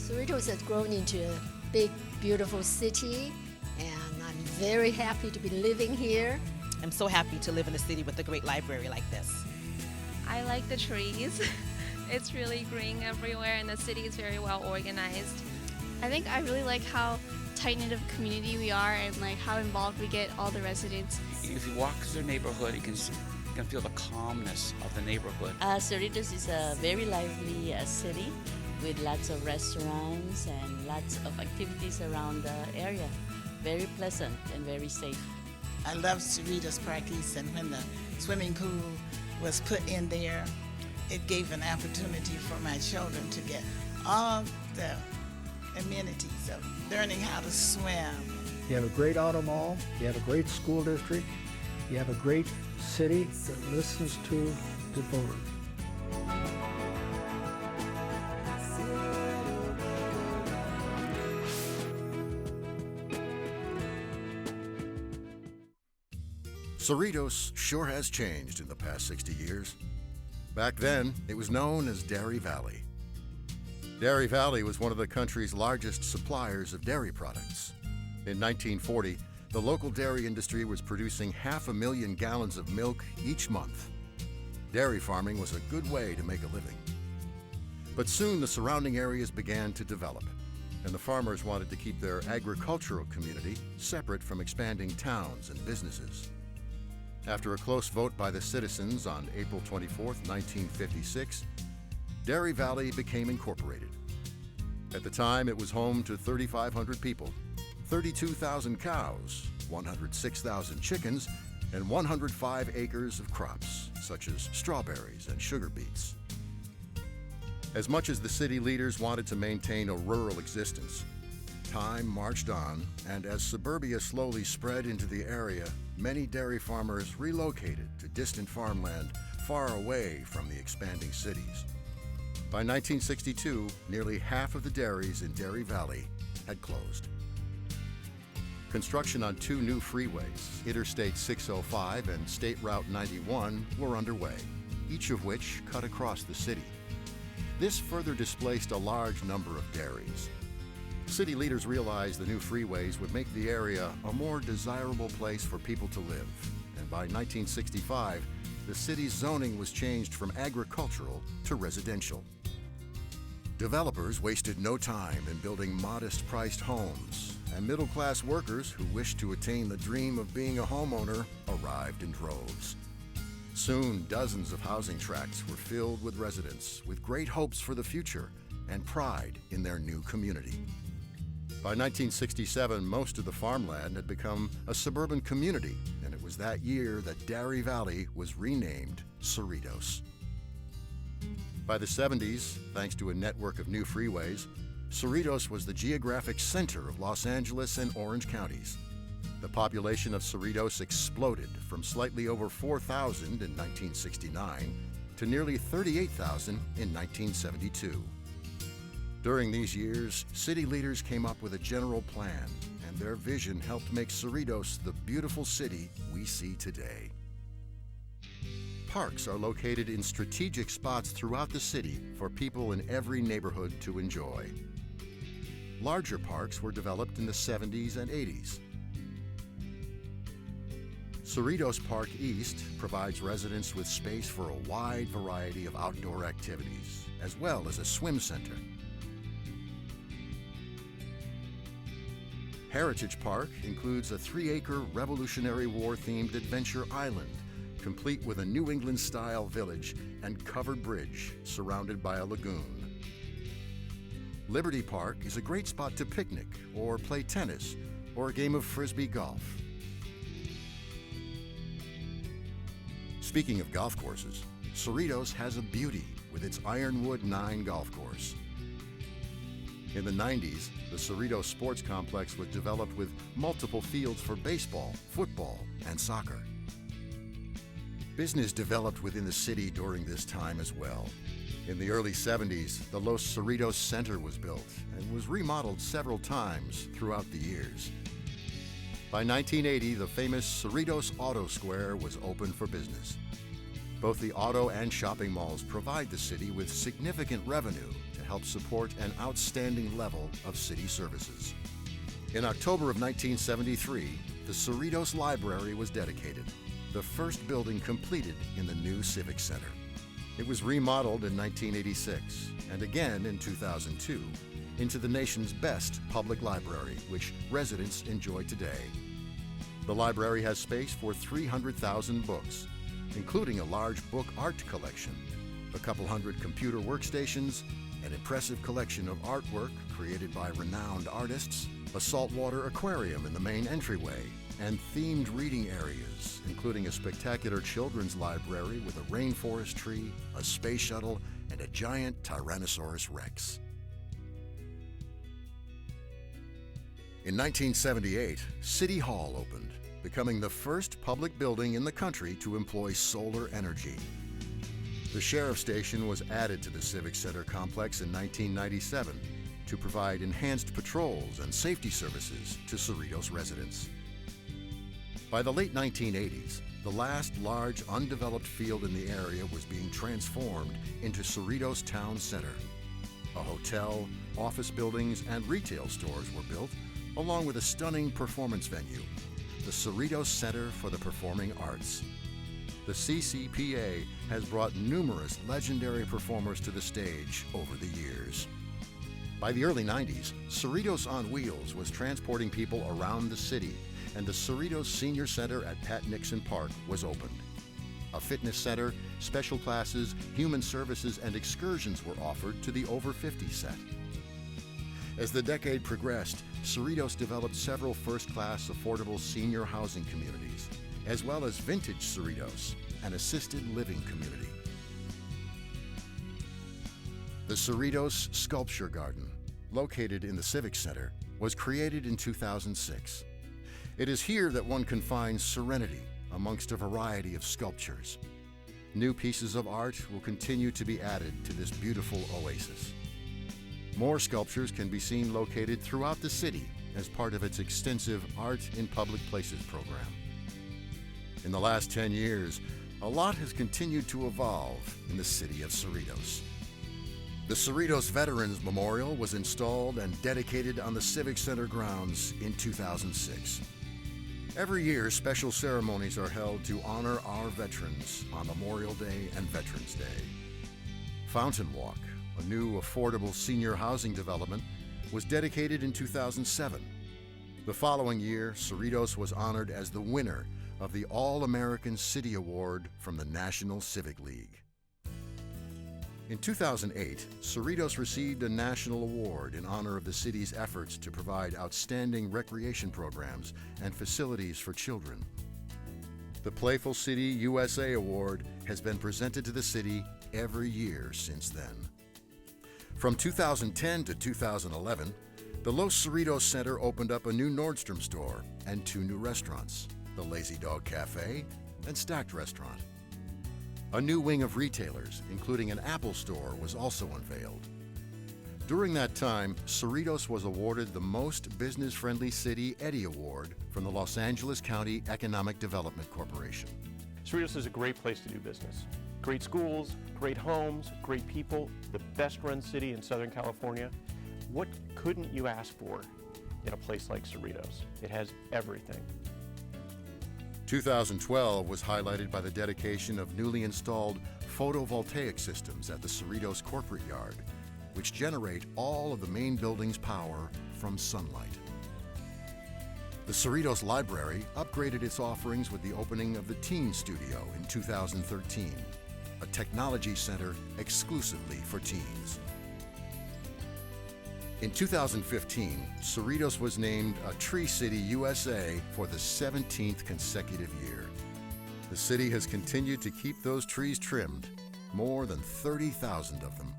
Cerritos has grown into a big, beautiful city, and I'm very happy to be living here. I'm so happy to live in a city with a great library like this. I like the trees. It's really green everywhere and the city is very well organized. I think I really like how tight-knit of a community we are and like how involved we get all the residents. If you walk through the neighborhood, you can feel the calmness of the neighborhood. Cerritos is a very lively city with lots of restaurants and lots of activities around the area. Very pleasant and very safe. I love Cerritos Park East, and when the swimming pool was put in there, it gave an opportunity for my children to get all the amenities of learning how to swim. You have a great auto mall, you have a great school district, you have a great city that listens to the voters. Cerritos sure has changed in the past 60 years. Back then, it was known as Dairy Valley. Dairy Valley was one of the country's largest suppliers of dairy products. In 1940, the local dairy industry was producing 500,000 gallons of milk each month. Dairy farming was a good way to make a living. But soon the surrounding areas began to develop, and the farmers wanted to keep their agricultural community separate from expanding towns and businesses. After a close vote by the citizens on April 24, 1956, Dairy Valley became incorporated. At the time, it was home to 3,500 people, 32,000 cows, 106,000 chickens, and 105 acres of crops, such as strawberries and sugar beets. As much as the city leaders wanted to maintain a rural existence, time marched on, and as suburbia slowly spread into the area, many dairy farmers relocated to distant farmland far away from the expanding cities. By 1962, nearly half of the dairies in Dairy Valley had closed. Construction on two new freeways, Interstate 605 and State Route 91, were underway, each of which cut across the city. This further displaced a large number of dairies. City leaders realized the new freeways would make the area a more desirable place for people to live, and by 1965, the city's zoning was changed from agricultural to residential. Developers wasted no time in building modest-priced homes, and middle-class workers who wished to attain the dream of being a homeowner arrived in droves. Soon, dozens of housing tracts were filled with residents with great hopes for the future and pride in their new community. By 1967, most of the farmland had become a suburban community, and it was that year that Dairy Valley was renamed Cerritos. By the 70s, thanks to a network of new freeways, Cerritos was the geographic center of Los Angeles and Orange counties. The population of Cerritos exploded from slightly over 4,000 in 1969 to nearly 38,000 in 1972. During these years, city leaders came up with a general plan, and their vision helped make Cerritos the beautiful city we see today. Parks are located in strategic spots throughout the city for people in every neighborhood to enjoy. Larger parks were developed in the 70s and 80s. Cerritos Park East provides residents with space for a wide variety of outdoor activities, as well as a swim center. Heritage Park includes a 3-acre Revolutionary War-themed adventure island, complete with a New England-style village and covered bridge surrounded by a lagoon. Liberty Park is a great spot to picnic or play tennis or a game of frisbee golf. Speaking of golf courses, Cerritos has a beauty with its Ironwood 9 golf course. In the 90s, the Cerritos Sports Complex was developed with multiple fields for baseball, football, and soccer. Business developed within the city during this time as well. In the early 70s, the Los Cerritos Center was built and was remodeled several times throughout the years. By 1980, the famous Cerritos Auto Square was open for business. Both the auto and shopping malls provide the city with significant revenue to help support an outstanding level of city services. In October of 1973, the Cerritos Library was dedicated, the first building completed in the new Civic Center. It was remodeled in 1986 and again in 2002 into the nation's best public library, which residents enjoy today. The library has space for 300,000 books, including a large book art collection, a couple hundred computer workstations, an impressive collection of artwork created by renowned artists, a saltwater aquarium in the main entryway, and themed reading areas, including a spectacular children's library with a rainforest tree, a space shuttle, and a giant Tyrannosaurus Rex. In 1978, City Hall opened, becoming the first public building in the country to employ solar energy. The Sheriff Station was added to the Civic Center complex in 1997 to provide enhanced patrols and safety services to Cerritos residents. By the late 1980s, the last large undeveloped field in the area was being transformed into Cerritos Town Center. A hotel, office buildings, and retail stores were built, along with a stunning performance venue, the Cerritos Center for the Performing Arts. The CCPA has brought numerous legendary performers to the stage over the years. By the early 90s, Cerritos on Wheels was transporting people around the city, and the Cerritos Senior Center at Pat Nixon Park was opened. A fitness center, special classes, human services, and excursions were offered to the over 50 set. As the decade progressed, Cerritos developed several first-class affordable senior housing communities, as well as Vintage Cerritos, an assisted living community. The Cerritos Sculpture Garden, located in the Civic Center, was created in 2006. It is here that one can find serenity amongst a variety of sculptures. New pieces of art will continue to be added to this beautiful oasis. More sculptures can be seen located throughout the city as part of its extensive Art in Public Places program. In the last 10 years, a lot has continued to evolve in the city of Cerritos. The Cerritos Veterans Memorial was installed and dedicated on the Civic Center grounds in 2006. Every year, special ceremonies are held to honor our veterans on Memorial Day and Veterans Day. Fountain Walk, a new affordable senior housing development, was dedicated in 2007. The following year, Cerritos was honored as the winner of the All-American City Award from the National Civic League. In 2008, Cerritos received a national award in honor of the city's efforts to provide outstanding recreation programs and facilities for children. The Playful City USA Award has been presented to the city every year since then. From 2010 to 2011, the Los Cerritos Center opened up a new Nordstrom store and 2 new restaurants, the Lazy Dog Cafe and Stacked Restaurant. A new wing of retailers, including an Apple store, was also unveiled. During that time, Cerritos was awarded the Most Business-Friendly City Eddie Award from the Los Angeles County Economic Development Corporation. Cerritos is a great place to do business. Great schools, great homes, great people, the best-run city in Southern California. What couldn't you ask for in a place like Cerritos? It has everything. 2012 was highlighted by the dedication of newly installed photovoltaic systems at the Cerritos corporate yard, which generate all of the main building's power from sunlight. The Cerritos Library upgraded its offerings with the opening of the Teen Studio in 2013, a technology center exclusively for teens. In 2015, Cerritos was named a Tree City USA for the 17th consecutive year. The city has continued to keep those trees trimmed, more than 30,000 of them.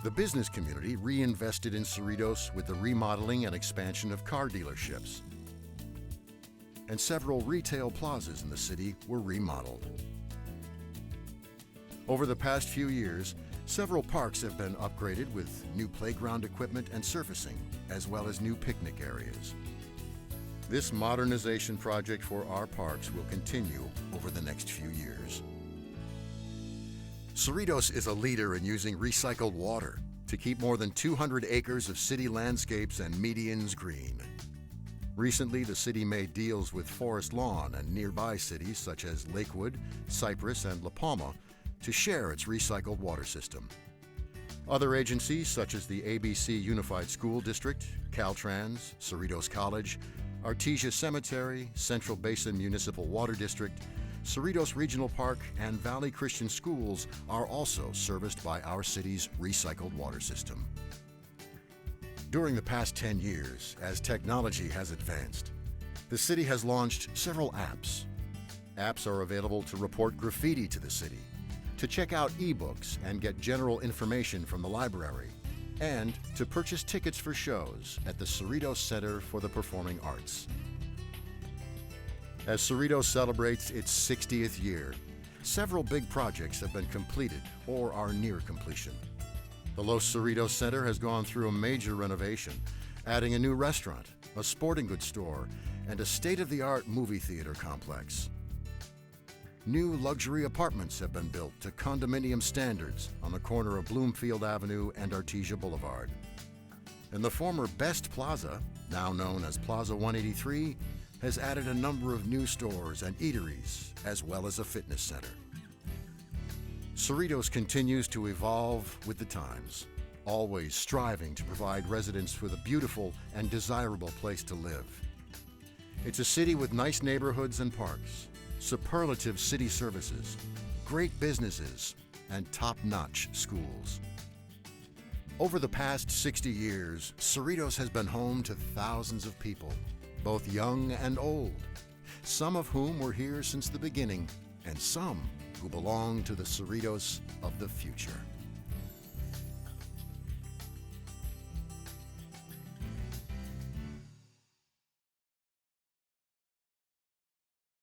The business community reinvested in Cerritos with the remodeling and expansion of car dealerships. And several retail plazas in the city were remodeled. Over the past few years, several parks have been upgraded with new playground equipment and surfacing, as well as new picnic areas. This modernization project for our parks will continue over the next few years. Cerritos is a leader in using recycled water to keep more than 200 acres of city landscapes and medians green. Recently, the city made deals with Forest Lawn and nearby cities such as Lakewood, Cypress, and La Palma to share its recycled water system. Other agencies such as the ABC Unified School District, Caltrans, Cerritos College, Artesia Cemetery, Central Basin Municipal Water District, Cerritos Regional Park, and Valley Christian Schools are also serviced by our city's recycled water system. During the past 10 years, as technology has advanced, the city has launched several apps. Apps are available to report graffiti to the city, to check out e-books and get general information from the library, and to purchase tickets for shows at the Cerritos Center for the Performing Arts. As Cerritos celebrates its 60th year, several big projects have been completed or are near completion. The Los Cerritos Center has gone through a major renovation, adding a new restaurant, a sporting goods store, and a state-of-the-art movie theater complex. New luxury apartments have been built to condominium standards on the corner of Bloomfield Avenue and Artesia Boulevard. And the former Best Plaza, now known as Plaza 183, has added a number of new stores and eateries, as well as a fitness center. Cerritos continues to evolve with the times, always striving to provide residents with a beautiful and desirable place to live. It's a city with nice neighborhoods and parks, superlative city services, great businesses, and top-notch schools. Over the past 60 years, Cerritos has been home to thousands of people, both young and old, some of whom were here since the beginning, and some who belong to the Cerritos of the future.